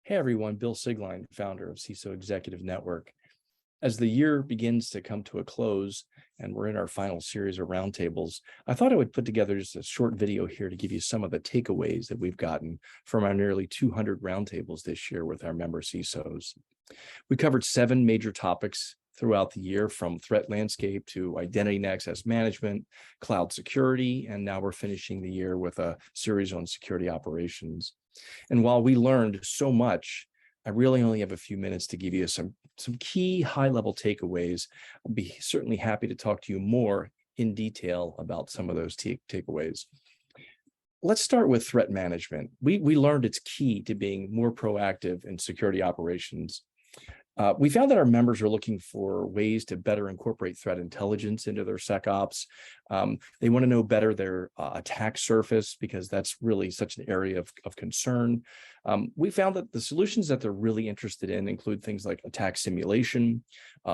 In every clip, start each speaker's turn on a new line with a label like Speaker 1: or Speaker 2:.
Speaker 1: Hey everyone, Bill Sigline, founder of CISO Executive Network. As the year begins to come to a close and we're in our final series of roundtables, I thought I would put together just a short video here to give you some of the takeaways that we've gotten from our nearly 200 roundtables this year with our member CISOs. We covered 7 major topics throughout the year, from threat landscape to identity and access management, cloud security, and now we're finishing the year with a series on security operations. And while we learned so much, I really only have a few minutes to give you some key high-level takeaways. I'll be certainly happy to talk to you more in detail about some of those takeaways. Let's start with threat management. We learned it's key to being more proactive in security operations. We found that our members are looking for ways to better incorporate threat intelligence into their SecOps. They want to know better their attack surface, because that's really such an area of concern. We found that the solutions that they're really interested in include things like attack simulation.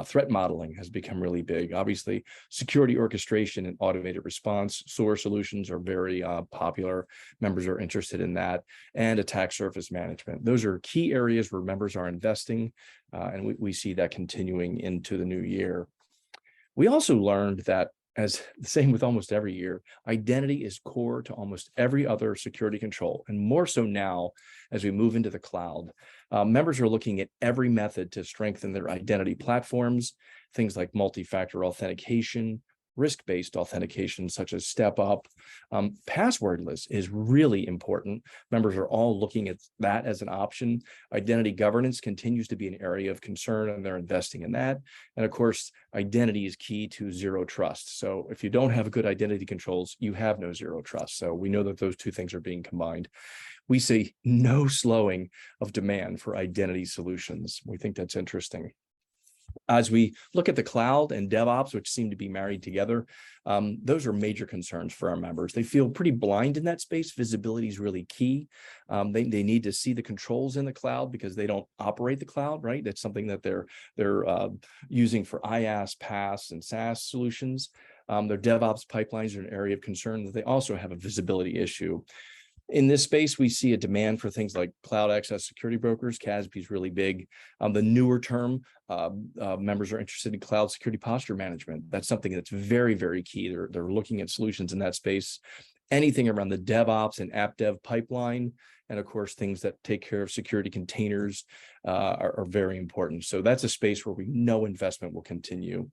Speaker 1: Threat modeling has become really big. Obviously, security orchestration and automated response SOAR solutions are very popular. Members are interested in that, and attack surface management. Those are key areas where members are investing, and we see that continuing into the new year. We also learned that, as the same with almost every year, identity is core to almost every other security control, and more so now as we move into the cloud. Members are looking at every method to strengthen their identity platforms, things like multi-factor authentication, risk-based authentication such as step up. Passwordless is really important. Members are all looking at that as an option. Identity governance continues to be an area of concern, and they're investing in that. And of course, identity is key to zero trust. So if you don't have good identity controls, you have no zero trust. So we know that those two things are being combined. We see no slowing of demand for identity solutions. We think that's interesting. As we look at the cloud and DevOps, which seem to be married together, those are major concerns for our members. They feel pretty blind in that space. Visibility is really key. They need to see the controls in the cloud because they don't operate the cloud, right? That's something that they're using for IaaS, PaaS, and SaaS solutions. Their DevOps pipelines are an area of concern that they also have a visibility issue. In this space, we see a demand for things like cloud access security brokers. CASB is really big. The newer term, members are interested in cloud security posture management. That's something that's very, very key. They're looking at solutions in that space. Anything around the DevOps and app dev pipeline, and of course, things that take care of security containers are very important. So that's a space where we know investment will continue.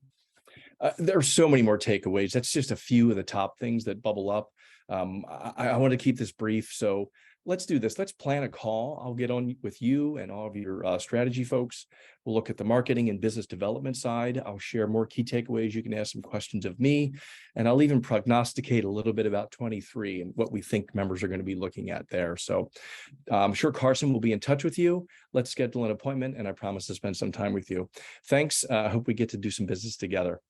Speaker 1: There are so many more takeaways. That's just a few of the top things that bubble up. I want to keep this brief, so let's do this. Let's plan a call. I'll get on with you and all of your strategy folks. We'll look at the marketing and business development side. I'll share more key takeaways. You can ask some questions of me, and I'll even prognosticate a little bit about 23 and what we think members are going to be looking at there. So I'm sure Carson will be in touch with you. Let's schedule an appointment, and I promise to spend some time with you. Thanks. I hope we get to do some business together.